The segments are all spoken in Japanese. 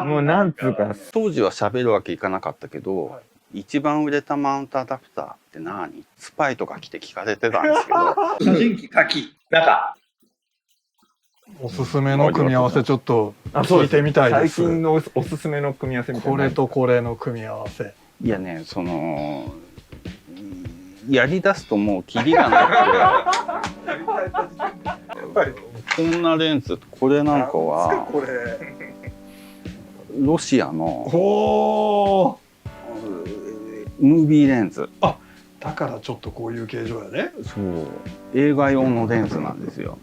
もうなんつうか、当時は喋るわけいかなかったけど、一番売れたマウントアダプターって何？スパイとか来て聞かれてたんですけど。写真機、書き、中。おすすめの組み合わせちょっと聞いてみたいです。最近のおすすめの組み合わせみたいな。これとこれの組み合わせ。いやね、やりだすともうキリがなくてこんなレンズ、これなんかはこれロシアのほムービーレンズ。ー、だからちょっとこういう形状やね。そう映画用のレンズなんですよ。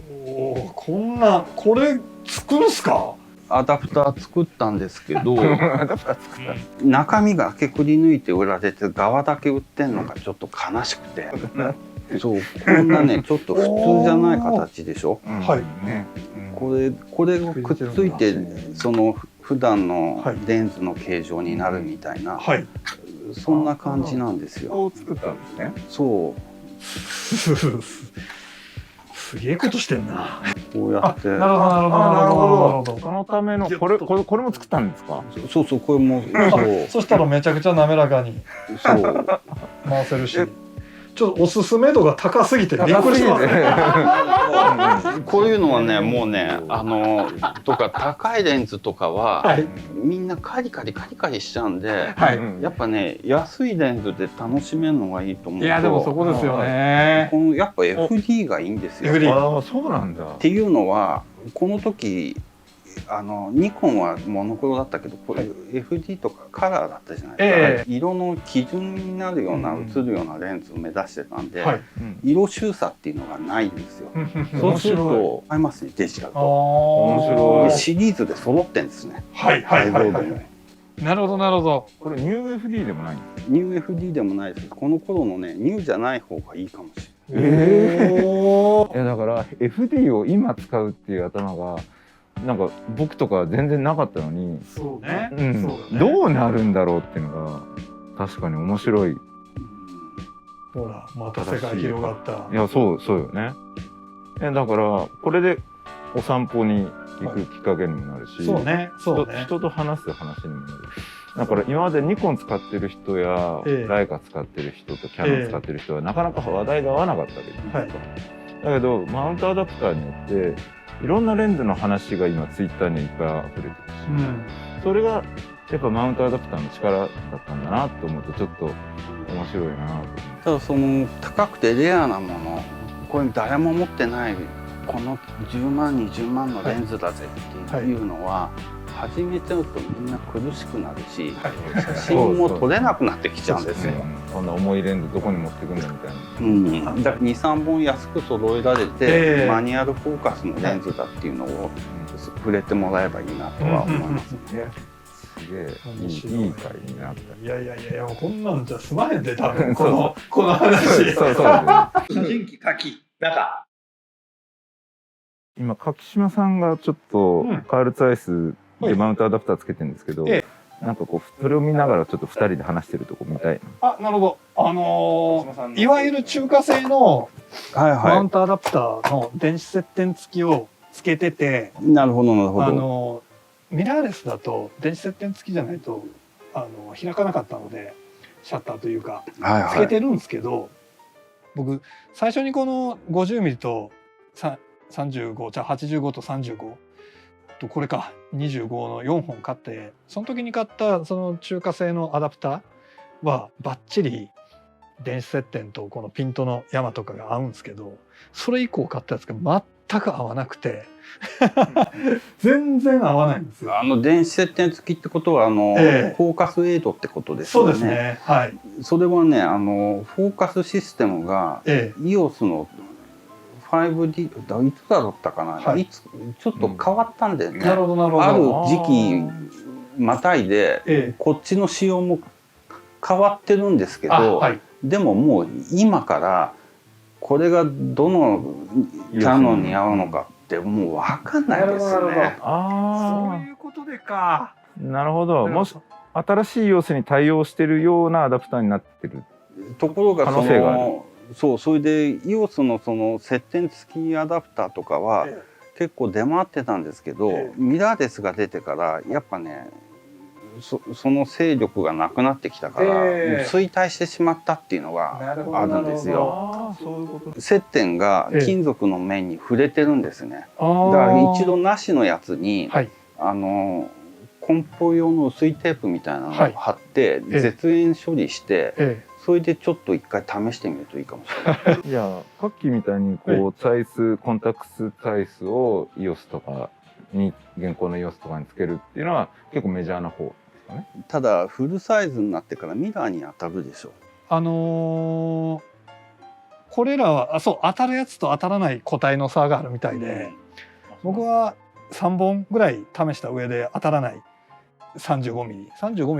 おお、こんなこれ作るっすか？アダプター作ったんですけど中身がけくり抜いて売られて側だけ売ってんのがちょっと悲しくてそうこんなねちょっと普通じゃない形でしょ。はいね。これがくっついてその普段のレンズの形状になるみたいな、はい。そんな感じなんですよ。を作ったんですね。そうすげえことしてんな。こうやって。なるほどなるほどなるほど。そのためのこれも作ったんですか？そうこれもそしたらめちゃくちゃ滑らかにそう回せるし、ちょっとおすすめ度が高すぎてびっくりしますね。こういうのはねもうねとか高いレンズとかは、はい、みんなカリカリしちゃうんで、はい、やっぱね安いレンズで楽しめるのがいいと思うと。いやでもそこですよね。このやっぱ FD がいいんですよ。FD ああそうなんだ。っていうのはこの時ニコンはモノクロだったけどこれ FD とかカラーだったじゃないですか、色の基準になるような、映るようなレンズを目指してたんで、はい、色収差っていうのがないんですよ。そうすると合いますねデジタルと。面白い。シリーズで揃ってんですね。はいはいはいはい。なるほどなるほど。これニュー FD でもないんですか？ニュー FD でもないです。この頃のねニューじゃない方がいいかもしれない。いやだから FD を今使うっていう頭がなんか僕とか全然なかったのに、そうね。どうなるんだろうっていうのが確かに面白い。ほらまた世界広がった。いやそうよね。だからこれでお散歩に行くきっかけにもなるし、そうねそうね。人と話す話にもなる。だから今までニコン使ってる人や、ライカ使ってる人とキャノン使ってる人はなかなか話題が合わなかったわけですよ。だけどマウントアダプターによっていろんなレンズの話が今ツイッターにいっぱい溢れてるし、それがやっぱマウントアダプターの力だったんだなと思うとちょっと面白いなと思って。ただその高くてレアなもの、これ誰も持ってないこの10万20万のレンズだぜっていうのは、始めちゃうとみんな苦しくなるし、写真も撮れなくなってきちゃうんですよ。こんな重いレンズどこに持ってくんだみたいな。だから2、3本安く揃えられて、マニュアルフォーカスのレンズだっていうのを触れてもらえばいいなとは思いますね。すげえいい回になった。いやこんなんじゃ済まへんで多分この話。そう写真機、書き、中。今柿島さんがちょっとカールツアイスでマウントアダプターつけてるんですけど、なんかこうそれを見ながらちょっと2人で話してるとこ見たいな。なるほど。いわゆる中華製のマウントアダプターの電子接点付きをつけてて、なるほどなるほど。ミラーレスだと電子接点付きじゃないと開かなかったのでシャッターというかつけてるんですけど、僕最初にこの 50mm と35じゃあ85と35とこれか25の4本買って、その時に買ったその中華製のアダプターはバッチリ電子接点とこのピントの山とかが合うんですけど、それ以降買ったやつが全く合わなくて全然合わないんですよ。電子接点付きってことはフォーカス8ってことですよね。そうですね。はい。それはねフォーカスシステムが EOS の 5D いつだったかな、いつちょっと変わったんだよね。なるほどなるほど。ある時期またいでこっちの仕様も変わってるんですけど、でももう今からこれがどのキャノンに合うのかってもう分かんないですよね。そういうことでか。なるほど。もし新しい要素に対応してるようなアダプターになってるところが可能性がある。それで EOS のその接点付きアダプターとかは結構出回ってたんですけど、ミラーレスが出てからやっぱねその勢力がなくなってきたから、衰退してしまったっていうのがあるんですよ。接点が金属の面に触れてるんですね。だから一度なしのやつに、梱包用の薄いテープみたいなのを貼って絶縁処理して、それでちょっと一回試してみるといいかもしれない。いや、カッキーみたいにこうツァイス、コンタクスツァイスを EOS とかに現行の EOS とかにつけるっていうのは結構メジャーな方ですかね。ただフルサイズになってからミラーに当たるでしょ。これらはそう当たるやつと当たらない個体の差があるみたいで、僕は3本ぐらい試した上で当たらない35ミ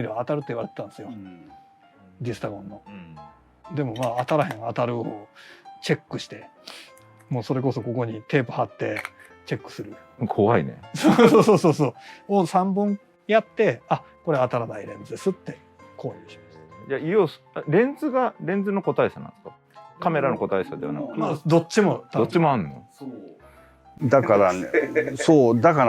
リは当たるって言われてたんですよ、ディスタゴンの。でもまあ当たらへん当たるをチェックして、もうそれこそここにテープ貼ってチェックする。怖いね。そうを3本やって、あ、これ当たらないレンズですって購入しました。じゃあ EOS レンズの個体差なんですか？カメラの個体差ではなく、まあどっちもあんの？だから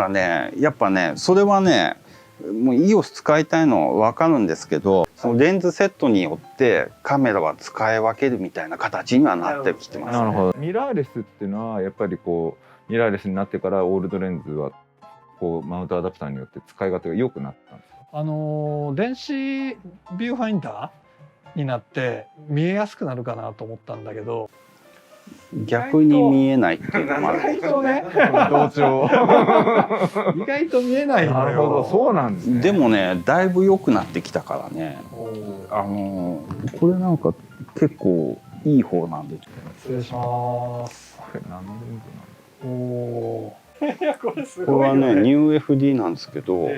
ね、やっぱね、それはね、もう EOS 使いたいのは分かるんですけど、そのレンズセットによってカメラは使い分けるみたいな形にはなってきてますね。なるほど。ミラーレスっていうのはやっぱりこうミラーレスになってからオールドレンズはこうマウントアダプターによって使い勝手が良くなったんですか？電子ビューファインダーになって見えやすくなるかなと思ったんだけど、逆に見えないっていうのもある。意外とね、同調。意外と見えないのよ。なるほど、そうなんですね。でもね、だいぶ良くなってきたからね。これなんか結構いい方なんで。失礼します。これ何のレンズなんだ？いやこれすごいこれはよね。ね、ニュー FD なんですけど、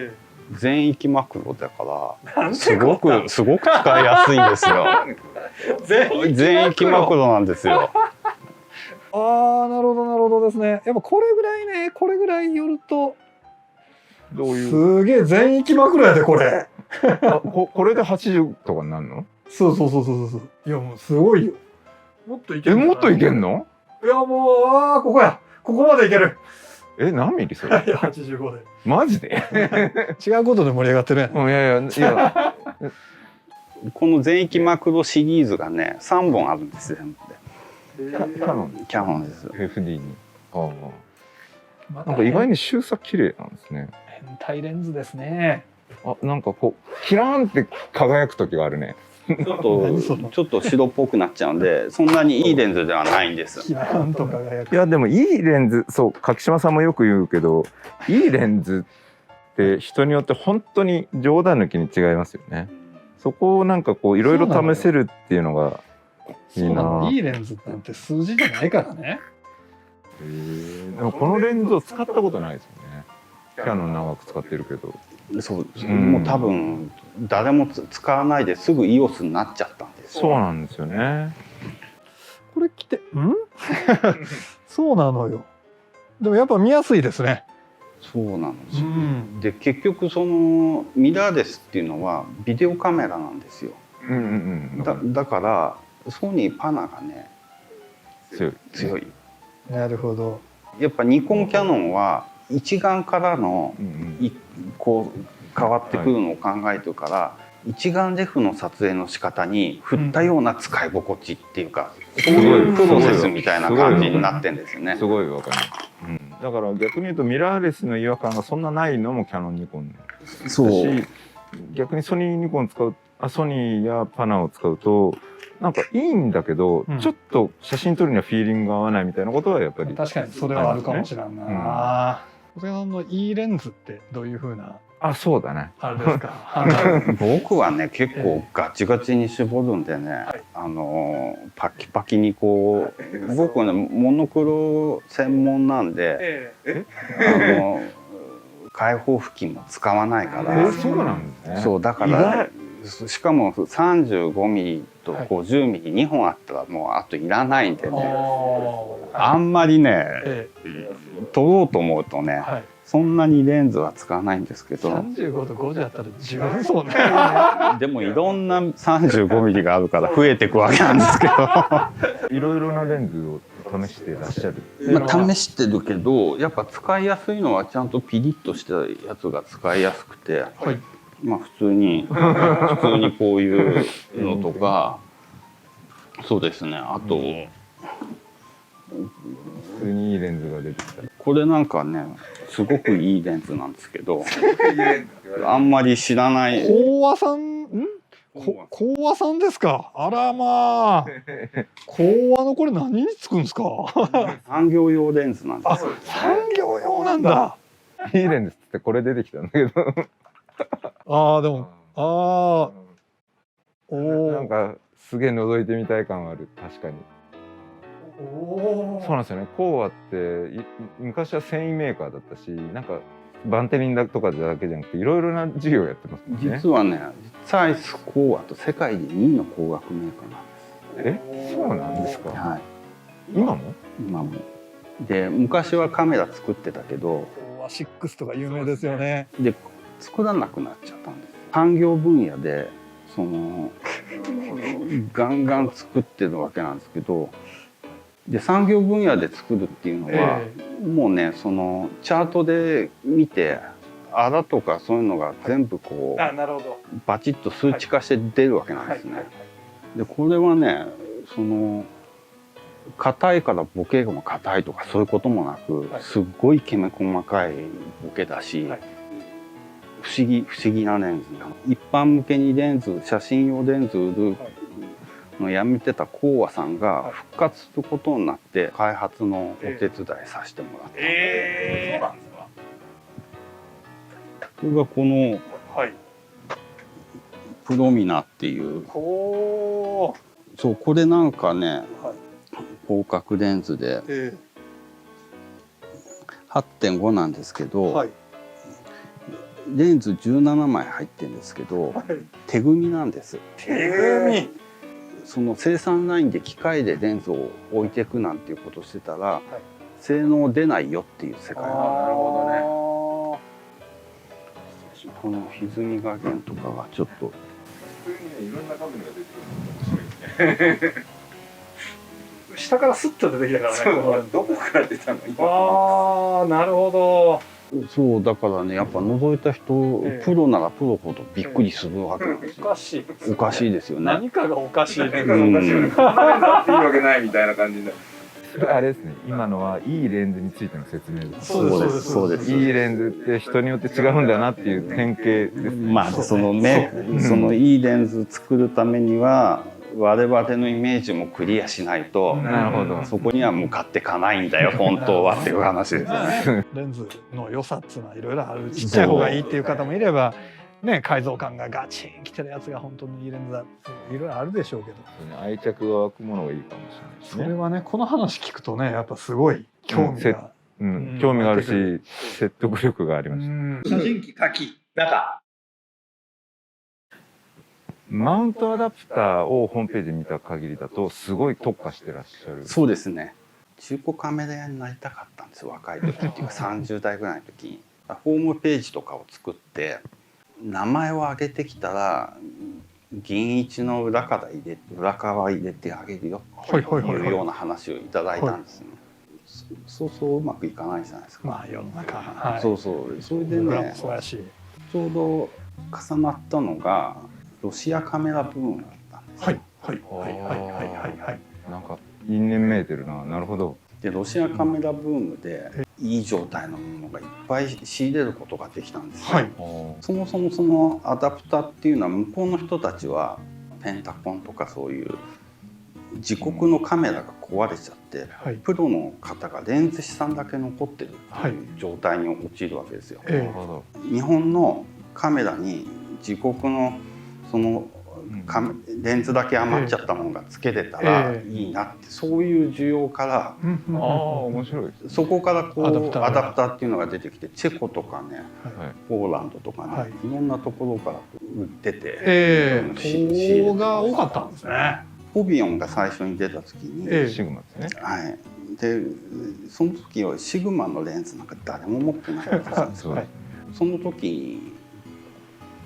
全域マクロだからすごく使いやすいんですよ。全域マクロなんですよ。ああ、なるほどですね。やっぱこれぐらい寄るとどういう？すげえ全域マクロやでこれ。これで80とかになるの？そう。いやもうすごいよ。もっといける。もっといけんの？いやもうここまでいける。何ミリそれ？いや85で。マジで？違うことで盛り上がってるやん。いや。この全域マクロシリーズがね3本あるんですよ。キャノンです。FD に。なんか意外に周差綺麗なんですね。変態レンズですね。なんかこうキラーンって輝く時があるね。ちょっと白っぽくなっちゃうんで、そんなにいいレンズではないんです。キラーンと輝く。いやでもいいレンズ、そう柿島さんもよく言うけど、いいレンズって人によって本当に冗談抜きに違いますよね。そこをなんかこういろいろ試せるっていうのがいいな。いいレンズなんて数字じゃないからね。でもこのレンズを使ったことないですよね。キヤノン長く使ってるけど。そう、もう多分誰も使わないですぐ EOS になっちゃったんです。そうなんですよね。これ着てそうなのよ。でもやっぱ見やすいですね。そうなんですよ。で結局そのミラーレスっていうのはビデオカメラなんですよ。だからソニーパナがね強い。なるほど。やっぱニコンキヤノンは一眼からのこう変わってくるのを考えてるから、一眼レフの撮影の仕方に振ったような使い心地っていうか、そういうプロセスみたいな感じになってるんですよね。すごいわかります。だから逆に言うとミラーレスの違和感がそんなないのもキヤノンニコンだし、逆にソニーニコンソニーやパナを使うとなんかいいんだけど、ちょっと写真撮るにはフィーリングが合わないみたいなことはやっぱり確かにそれはあるかもしれんな。小菅さんのいいレンズってどういう風なそうだね。あれですか？僕はね結構ガチガチに絞るんでね、パキパキにこう僕はねモノクロ専門なんで、開放付近も使わないから。そうなんですね。そうだからしかも35ミリと50ミリ2本あったらもうあといらないんでね、あんまりね撮ろうと思うとね、そんなにレンズは使わないんですけど、35と50だったら十分そうね。でもいろんな35ミリがあるから増えていくわけなんですけどいろいろなレンズを試してらっしゃる。試してるけどやっぱ使いやすいのはちゃんとピリッとしたやつが使いやすくて、はい、普通にこういうのとかそうですね。あと、普通にいいレンズが出てきた。これなんかねすごくいいレンズなんですけどあんまり知らない。高和さん高和さんですか。あらまあ高和のこれ何につくんですか。産業用レンズなんです。産業用なんだ。いいレンズってこれ出てきたんだけどでもなんかすげえ覗いてみたい感はある。確かに。そうなんですよね。コーアって昔は繊維メーカーだったし、なんかバンテリンだとかだけじゃなくていろいろな事業をやってますもんね。実はね、サイスコーアと世界で2位の光学メーカーなんです。そうなんですか。はい。今も？今も。で、昔はカメラ作ってたけど、コーア6とか有名ですよね。で、作らなくなっちゃったんです。産業分野でガンガン作ってるわけなんですけど。で産業分野で作るっていうのは、もうねチャートで見てあらとかそういうのが全部こうバチッと数値化して出るわけなんですね。でこれはね硬いからボケも硬いとかそういうこともなく、すっごいきめ細かいボケだし、不思議なレンズ。一般向けに写真用レンズ売るのやめてたコーアさんが復活することになって開発のお手伝いさせてもらった。そうなんですか。それがこのプロミナっていう、そうこれなんかね、広角レンズで 8.5 なんですけど、レンズ17枚入ってるんですけど、手組みなんです。手組み。生産ラインで機械でレンズを置いていくなんていうことしてたら、性能出ないよっていう世界。なるほどね。この歪み加減とかはちょっと。いろんなカメラが出てくるの面白いですね。下からスッと出てきたからね。どこから出たの？なるほど。そうだからね、やっぱ覗いた人、プロならプロほどびっくりするわけなんですよ。おかしいですよね。何かがおかしいね。こんなレンズあっていいわけないみたいな感じで。あれですね。今のはいいレンズについての説明です。そうです。いいレンズって人によって違うんだなっていう典型ですね。そのいいレンズ作るためには。我々のイメージもクリアしないと、なるほど、そこには向かっていかないんだよ本当はっていう話ですね。レンズの良さっていうのはいろいろある。ちっちゃい方がいいっていう方もいればね、改造感がガチンきてるやつが本当にいいレンズだっていろいろあるでしょうけど、愛着が湧くものがいいかもしれないですね。それはね、この話聞くとね、やっぱすごい興味が、興味があるし説得力がありました。写真機書き中。マウントアダプターをホームページで見た限りだとすごい特化してらっしゃる。そうですね。中古カメラ屋になりたかったんですよ、若い時っていうか30代ぐらいの時に。ホームページとかを作って名前を挙げてきたら銀一の裏側入れてあげるよというような話をいただいたんですね。そううまくいかないじゃないですか。世の中。それでね、ちょうど重なったのがロシアカメラブームだったんですよ。なんか因縁めいてるな。なるほど。でロシアカメラブームでいい状態のものがいっぱい仕入れることができたんですよ。そもそもそのアダプタっていうのは向こうの人たちはペンタコンとかそういう自国のカメラが壊れちゃって、プロの方がレンズ資産だけ残ってるっていう状態に陥るわけですよ。日本のカメラに自国のそのレンズだけ余っちゃったものがつけれたらいいなって、そういう需要から面白い。そこからこうアダプターっていうのが出てきて、チェコとかね、ポーランドとかね、いろんなところから売ってて、そこが多かったんですね。フォビオンが最初に出た時に、シグマですね。はい。でその時はシグマのレンズなんか誰も持ってなかったんですよ。その時に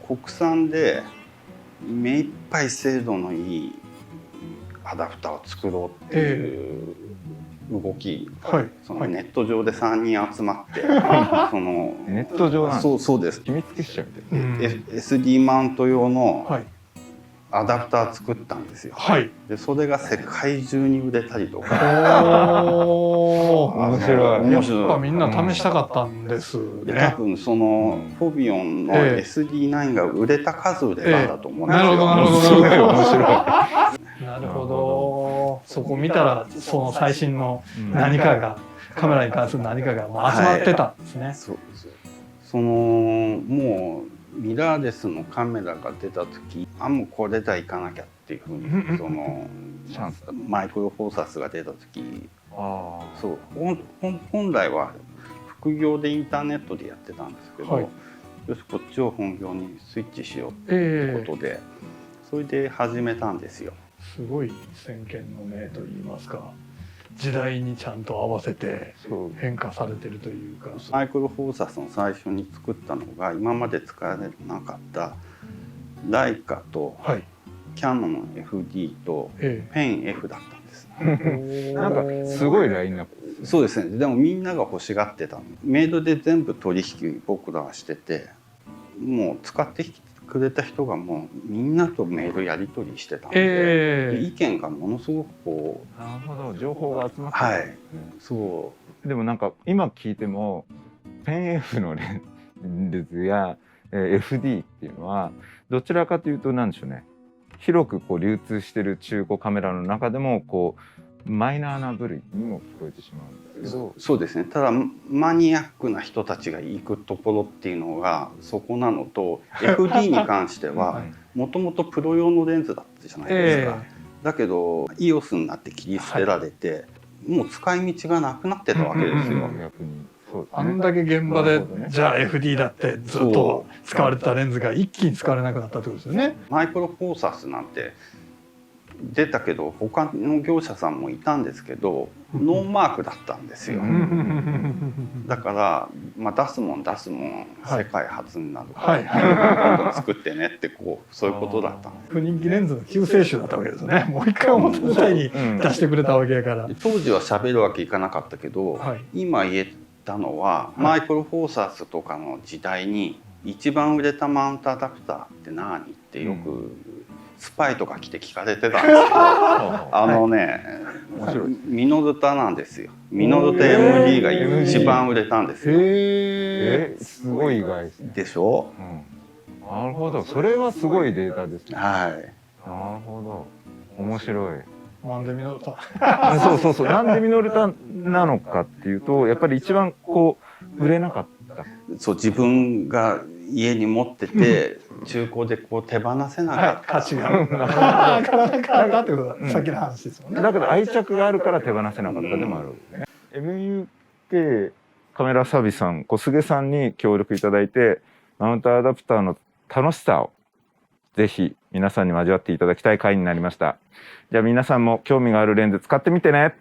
国産で目いっぱい精度のいいアダプターを作ろうっていう動き、はい、そのネット上で3人集まって、そのネット上なんですそうです。秘密結社みたいな。SD マウント用のアダプター作ったんですよ。はい。でそれが世界中に売れたりとか。面白い。やっぱみんな試したかったんですね。多分そのフォビオンの SD9 が売れた数売れたんだと思うんですよ。なるほどなるほど。すごい面白い。なるほど。そこ見たらその最新の何かが、カメラに関する何かがもう集まってたんですね。はい、そのもうミラーレスのカメラが出た時、もうこれだいかなきゃっていうふうにそのマイクロフォーサスが出た時、そう本来は副業でインターネットでやってたんですけど、はい、よしこっちを本業にスイッチしようっていうことで、それで始めたんですよ。すごい先見の明といいますか、時代にちゃんと合わせて変化されてるというか。マイクロフォーサスの最初に作ったのが今まで使われなかったライカとキャノン FD とペン F だったんです。なんかすごいラインナップ。そうですね。でもみんなが欲しがってた。メイドで全部取引僕らはしてて、もう使ってくれた人がもうみんなとメールやり取りしてたんで、意見がものすごくこう、なるほど、情報が集まってる、はい、そう。でもなんか今聞いてもペン F のレンズや FD っていうのはどちらかというと何でしょうね、広くこう流通してる中古カメラの中でもこうマイナーな部類にも聞こえてしまうんですけど。そうですね。ただマニアックな人たちが行くところっていうのがそこなのと、FD に関してはもともとプロ用のレンズだったじゃないですか。だけど EOS になって切り捨てられて、もう使い道がなくなってたわけですよ。逆にあんだけ現場で、じゃあ FD だってずっと使われてたレンズが一気に使われなくなったってことですよね。マイクロフォーサスなんて出たけど他の業者さんもいたんですけど、ノーマークだったんですよ。だから、出すもん世界初になるから、どんどん作ってねってそういうことだった。不人気レンズの救世主だったわけですよね。もう一回表舞台に出してくれたわけやから。当時は喋るわけいかなかったけど、今言えたのは、マイクロフォーサスとかの時代に一番売れたマウントアダプターって何ってよくスパイとか来て聞かれてたんですけど、ミノルタなんですよ。ミノルタ MD が一番売れたんですよ。すごい意外ですね。でしょ。なるほど、それはすごいデータですね。はい。なるほど、面白い。なんでミノルタ？そうなんでミノルタなのかっていうと、やっぱり一番こう売れなかった。そう、自分が家に持ってて中古でこう手放せなかった、価値がなかなかったってことだ、さっきの話ですもんね。だけど愛着があるから手放せなかったでもあるわけね。MUK カメラサービスさん、小菅さんに協力いただいて、マウントアダプターの楽しさをぜひ皆さんに味わっていただきたい回になりました。じゃあ皆さんも興味があるレンズ使ってみてね。